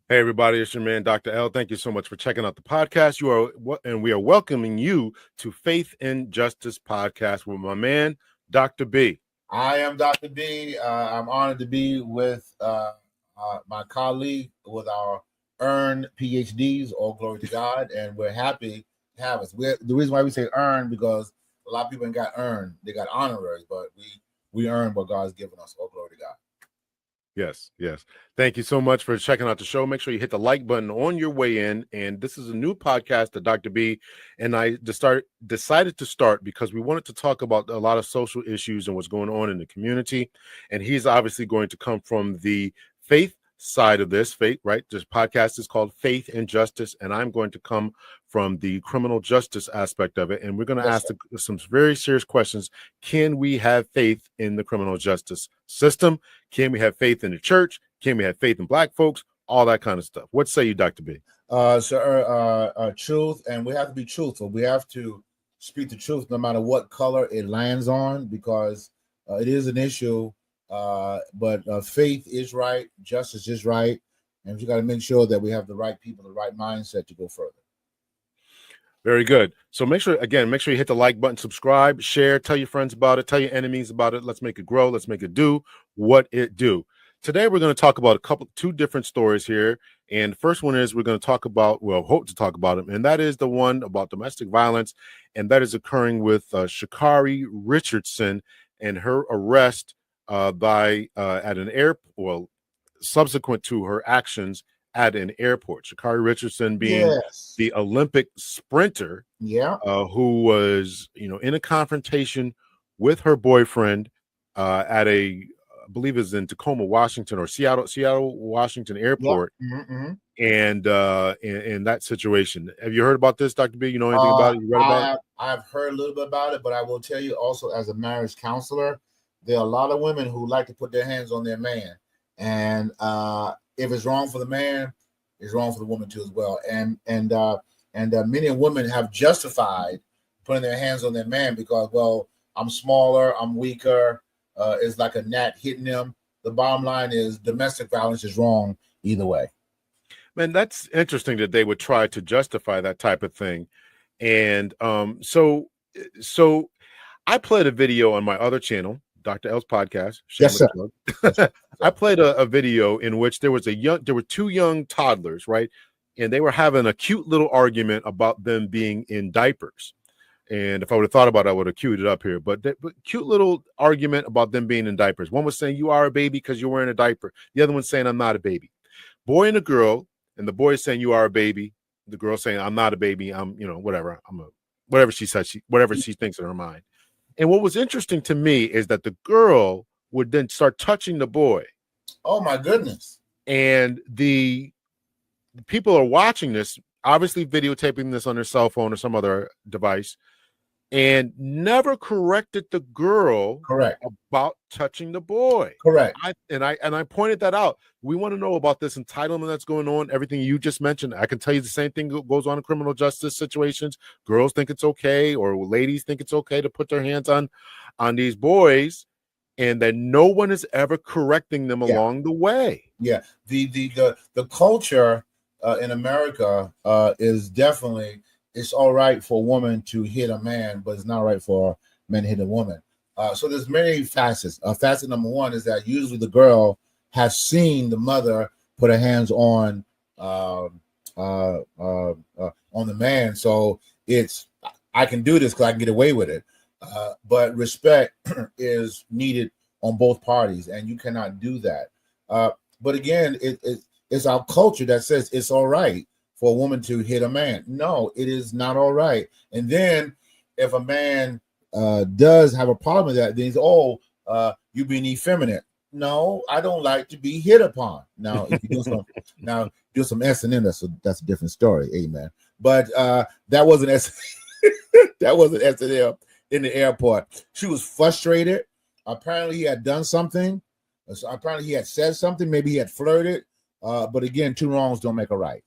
Hey everybody, it's your man Dr. L. Thank you so much for checking out the podcast. And we are welcoming you to Faith and Justice podcast with my man Dr. B. I am Dr. B. I'm honored to be with my colleague with our earned PhDs. All glory to God, and we're happy to have us. The reason why we say earned because a lot of people ain't got earned; they got honoraries, but we earned what God's given us. All glory to God. Yes. Thank you so much for checking out the show. Make sure you hit the like button on your way in. And this is a new podcast that Dr. B and I decided to start because we wanted to talk about a lot of social issues and what's going on in the community. And he's obviously going to come from the faith side of this right? This podcast is called Faith and Justice, and I'm going to come from the criminal justice aspect of it. And we're going to ask some very serious questions. Can we have faith in the criminal justice system? Can we have faith in the church? Can we have faith in Black folks? All that kind of stuff. What say you, Dr. B? Truth, and we have to be truthful. We have to speak the truth no matter what color it lands on, because it is an issue. But faith is right, justice is right, and you got to make sure that we have the right people, the right mindset to go further. Very good. So make sure you hit the like button, subscribe, share, tell your friends about it, tell your enemies about it. Let's make it grow. Let's make it do what it do. Today, we're going to talk about two different stories here. And the first one is we're going to talk about, hope to talk about it. And that is the one about domestic violence. And that is occurring with Sha Carrie Richardson and her arrest at an airport, subsequent to her actions at an airport. Sha Carrie Richardson being the Olympic sprinter, who was, in a confrontation with her boyfriend at I believe it's in Tacoma, Washington, or Seattle, Washington airport. And in that situation, have you heard about this, Dr. B? You know anything about it? You read about it? I've heard a little bit about it, but I will tell you also, as a marriage counselor, there are a lot of women who like to put their hands on their man, and if it's wrong for the man, it's wrong for the woman too as well. And many women have justified putting their hands on their man because, well, I'm smaller, I'm weaker. It's like a gnat hitting them. The bottom line is domestic violence is wrong either way. Man, that's interesting that they would try to justify that type of thing. And so I played a video on my other channel, Dr. L's podcast. Yes, sir. I played a video in which there were two young toddlers, right? And they were having a cute little argument about them being in diapers. And if I would have thought about it, I would have queued it up here. But cute little argument about them being in diapers. One was saying, you are a baby because you're wearing a diaper. The other one's saying, I'm not a baby. Boy and a girl, and the boy is saying, you are a baby. The girl saying, I'm not a baby. I'm, whatever. Whatever she says, whatever she thinks in her mind. And what was interesting to me is that the girl would then start touching the boy. Oh, my goodness. And the people are watching this, obviously videotaping this on their cell phone or some other device, and never corrected the girl about touching the boy. Correct. I pointed that out. We want to know about this entitlement that's going on, everything you just mentioned. I can tell you the same thing goes on in criminal justice situations. Girls think it's okay, or ladies think it's okay to put their hands on these boys, and that no one is ever correcting them along the way. Yeah. The culture in America is definitely, it's all right for a woman to hit a man, but it's not right for a man to hit a woman. So there's many facets. Facet number one is that usually the girl has seen the mother put her hands on the man. So it's, I can do this because I can get away with it. But respect is needed on both parties, and you cannot do that. But again, it's our culture that says it's all right for a woman to hit a man. No, it is not all right. And then if a man does have a problem with that, then he's, you being effeminate. No, I don't like to be hit upon. Now, if you do some S&M, that's a different story. Amen. But that wasn't that wasn't S&M in the airport. She was frustrated. Apparently, he had done something. So apparently, he had said something. Maybe he had flirted. But again, two wrongs don't make a right.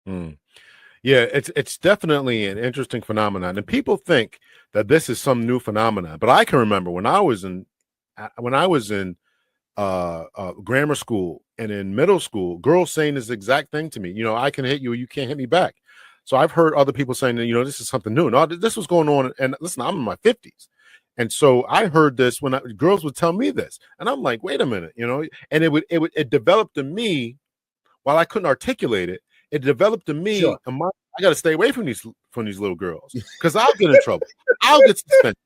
Yeah, it's definitely an interesting phenomenon, and people think that this is some new phenomenon. But I can remember when I was in grammar school and in middle school, girls saying this exact thing to me. You know, I can hit you, you can't hit me back. So I've heard other people saying that, you know, this is something new. No, this was going on. And listen, I'm in my 50s. And so I heard this when girls would tell me this. And I'm like, wait a minute, you know, and it developed in me while I couldn't articulate it. It developed in me. Sure. I got to stay away from these little girls because I'll get in trouble. I'll get suspended.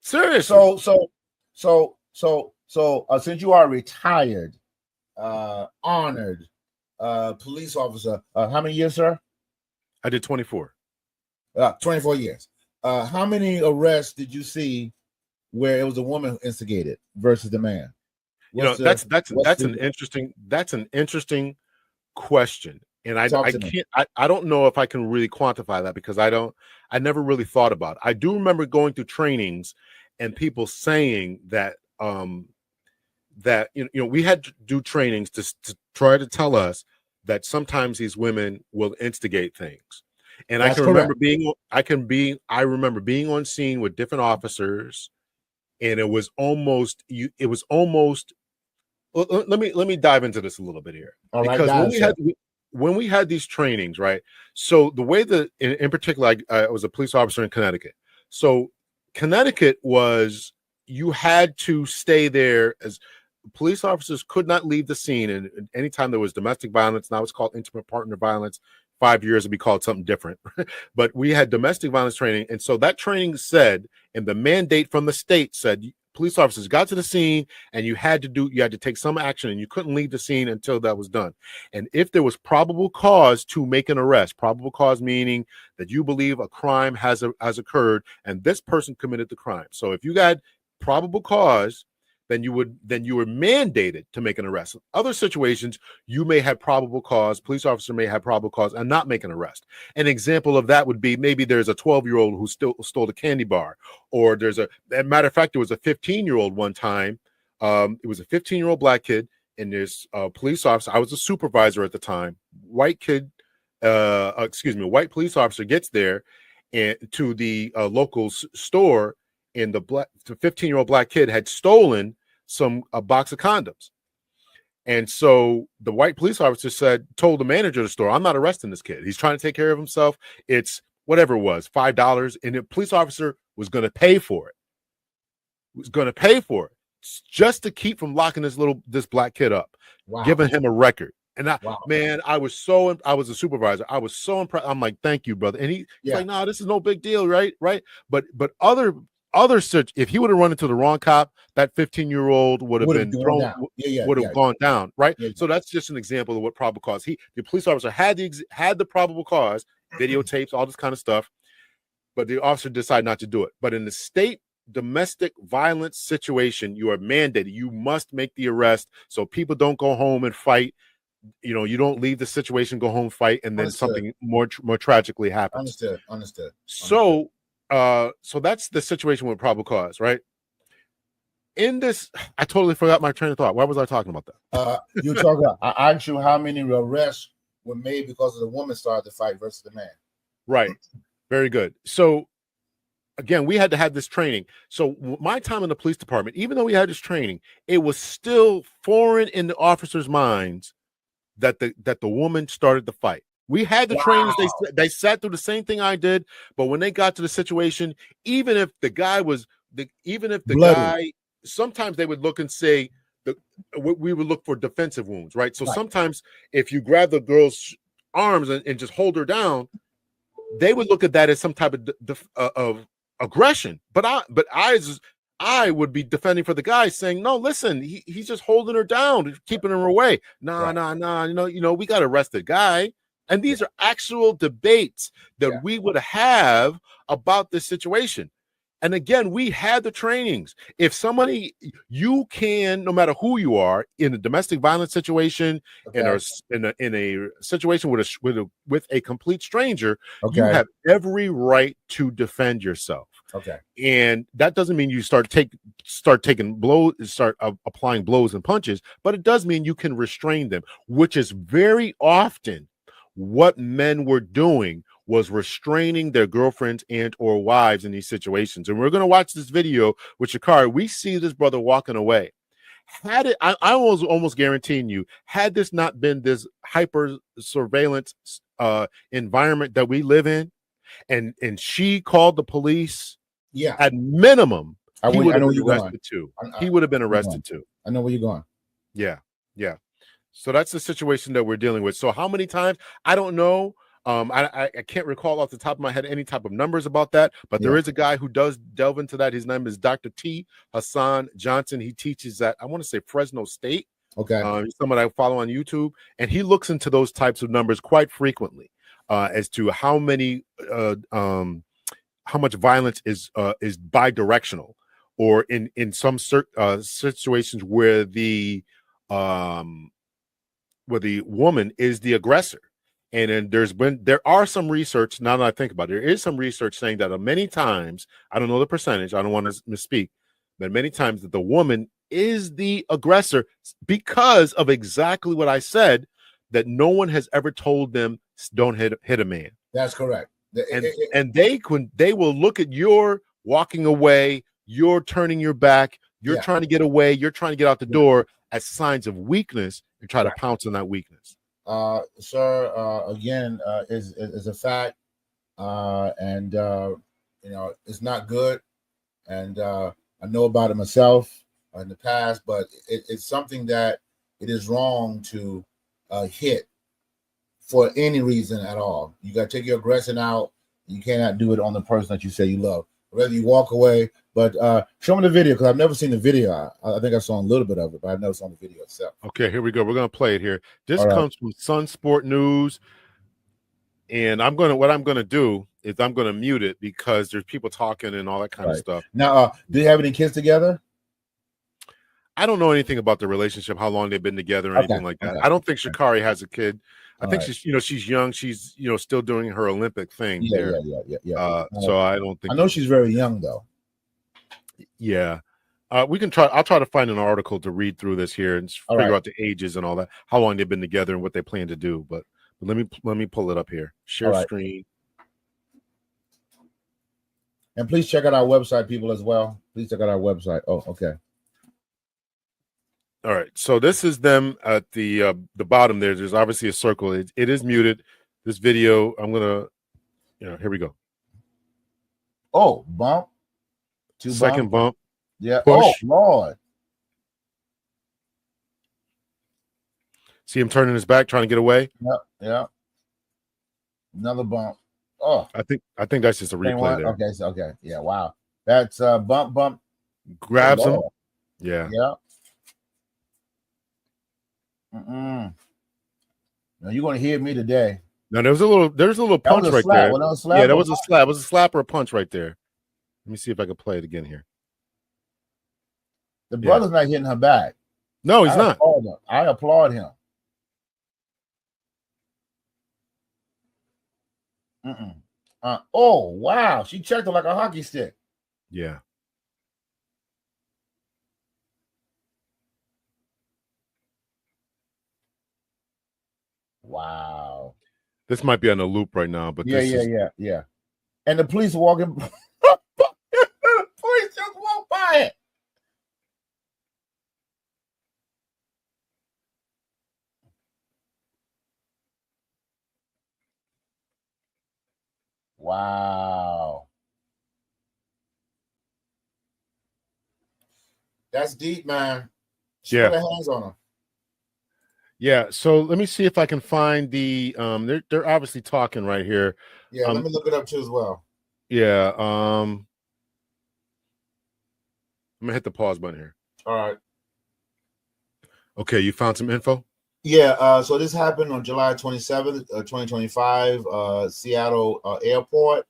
Seriously. So since you are retired, honored police officer, how many years, sir? I did 24. 24 years. How many arrests did you see where it was a woman instigated versus the man? That's an interesting question. And I don't know if I can really quantify that because I never really thought about it. I do remember going through trainings and people saying that that we had to do trainings to try to tell us that sometimes these women will instigate things. And I remember being on scene with different officers, and it was almost let me dive into this a little bit here. All right, because when we had these trainings, right? So the way that in particular, I was a police officer in Connecticut. So Connecticut was, you had to stay there, as police officers could not leave the scene. And anytime there was domestic violence, now it's called intimate partner violence. 5 years, it'd be called something different. But we had domestic violence training. And so that training said, and the mandate from the state said, police officers got to the scene and you had to take some action, and you couldn't leave the scene until that was done. And if there was probable cause to make an arrest, probable cause meaning that you believe a crime has occurred and this person committed the crime. So if you got probable cause, then you were mandated to make an arrest. In other situations, you may have probable cause, police officer may have probable cause and not make an arrest. An example of that would be, maybe there's a 12-year-old who stole a candy bar, or as a matter of fact, there was a 15-year-old one time. It was a 15-year-old black kid, and there's a police officer. I was a supervisor at the time. White police officer gets there and to the local store, and the 15-year-old black kid had stolen a box of condoms. And so the white police officer told the manager of the store, I'm not arresting this kid. He's trying to take care of himself. It's whatever it was, $5. And the police officer was going to pay for it. Just to keep from locking this black kid up, giving him a record. And I was a supervisor. I was so impressed. I'm like, thank you, brother. And he's like, no, this is no big deal. Right. But other such, if he would have run into the wrong cop, that 15-year-old would have been thrown, would have gone down, right? Yeah. So that's just an example of what probable cause. The police officer had the probable cause, videotapes, all this kind of stuff, but the officer decided not to do it. But in the state domestic violence situation, you are mandated. You must make the arrest so people don't go home and fight. You don't leave the situation, go home, fight, and then something more tragically happens. Understood. So that's the situation with probable cause, right? In this, I totally forgot my train of thought. Why was I talking about that? You talking about, I asked you how many arrests were made because of the woman started the fight versus the man. Right. Very good. So again, we had to have this training. So my time in the police department, even though we had this training, it was still foreign in the officers' minds that the woman started the fight. We had the trainings. They sat through the same thing I did, but when they got to the situation, even if the guy, sometimes they would look and say we would look for defensive wounds, right? So sometimes if you grab the girl's arms and just hold her down, they would look at that as some type of aggression. But I would be defending for the guy, saying, no, listen, he's just holding her down, keeping her away. Nah. We got to arrest the guy. And these are actual debates that we would have about this situation. And again, we had the trainings. If you can, no matter who you are, in a domestic violence situation, in a situation with a complete stranger, you have every right to defend yourself. Okay. And that doesn't mean you start taking blows, start applying blows and punches, but it does mean you can restrain them, which is very often what men were doing, was restraining their girlfriends and or wives in these situations. And we're going to watch this video with Sha Carrie. We see this brother walking away, Had it, I was almost guaranteeing you, had this not been this hyper surveillance environment that we live in, and she called the police, Yeah, at minimum, he would I have know where been you're going. arrested too. He would have been arrested too. I know where you're going. Yeah, yeah. So that's the situation that we're dealing with. So how many times? I don't know. I can't recall off the top of my head any type of numbers about that, but there is a guy who does delve into that. His name is Dr. T. Hassan Johnson. He teaches at, I want to say, Fresno State. Okay. He's someone I follow on YouTube, and he looks into those types of numbers quite frequently, as to how much violence is bidirectional, or in some situations where the woman is the aggressor. And then there are some research, now that I think about it, there is some research saying that many times, I don't know the percentage, I don't want to misspeak, but many times that the woman is the aggressor because of exactly what I said, that no one has ever told them don't hit a man. That's correct. And they will look at your walking away, you're turning your back, you're trying to get away, you're trying to get out the door as signs of weakness, and try to pounce on that weakness. Sir, again, is a fact, and you know, it's not good, and I know about it myself in the past, but it's something that it is wrong to hit for any reason at all. You got to take your aggression out. You cannot do it on the person that you say you love. Whether you walk away, but show me the video, because I've never seen the video. I think I saw a little bit of it, but I've never seen the video itself. Okay, here we go. We're gonna play it here. This comes from Sun Sport News, and what I'm gonna do is I'm gonna mute it because there's people talking and all that kind of stuff. Now, do you have any kids together? I don't know anything about the relationship, how long they've been together, or anything like that. I don't think Sha Carrie has a kid. I think she's young. She's still doing her Olympic thing. Yeah. So I don't think. I know she's very young though. Yeah. We can try. I'll try to find an article to read through this here and figure out the ages and all that, how long they've been together and what they plan to do. But let me pull it up here. Share screen. And please check out our website, people, as well. Please check out our website. Oh, okay. All right. So this is them at the bottom there. There's obviously a circle. It is muted. This video, I'm gonna, here we go. Oh, bump. Second bump. Yeah. Push. Oh, Lord. See him turning his back, trying to get away. Yeah. Another bump. Oh, I think that's just a replay there. Okay. Yeah. Wow. That's bump. Grabs him. Yeah. Now you're gonna hear me today. No, there's a little punch right there. Yeah, that was a slap. It was a slap or a punch right there. Let me see if I can play it again here. The brother's not hitting her back. No, he's not. I applaud him. Oh, wow. She checked her like a hockey stick. Yeah. Wow. This might be on a loop right now, but yeah. And the police walking. The police just walk by it. Wow. That's deep, man. She put her hands on her. Yeah, so let me see if I can find the they're obviously talking right here. Yeah, let me look it up too as well. Yeah, I'm gonna hit the pause button here. All right. Okay, you found some info? Yeah, so this happened on July 27th, 2025, Seattle airport.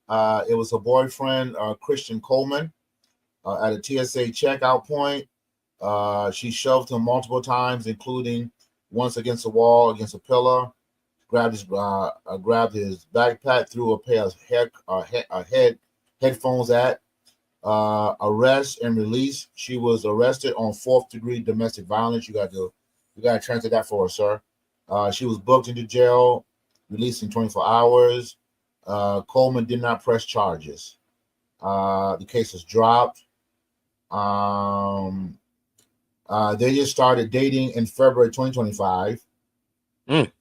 It was her boyfriend, Christian Coleman, at a TSA checkout point. She shoved him multiple times, including once against the wall, against a pillar, grabbed his backpack, threw a pair of headphones at. Arrest and release. She was arrested on 4th-degree domestic violence. You got to translate that for her, sir. She was booked into jail, released in 24 hours. Coleman did not press charges. The case was dropped. They just started dating in February 2025. Mm.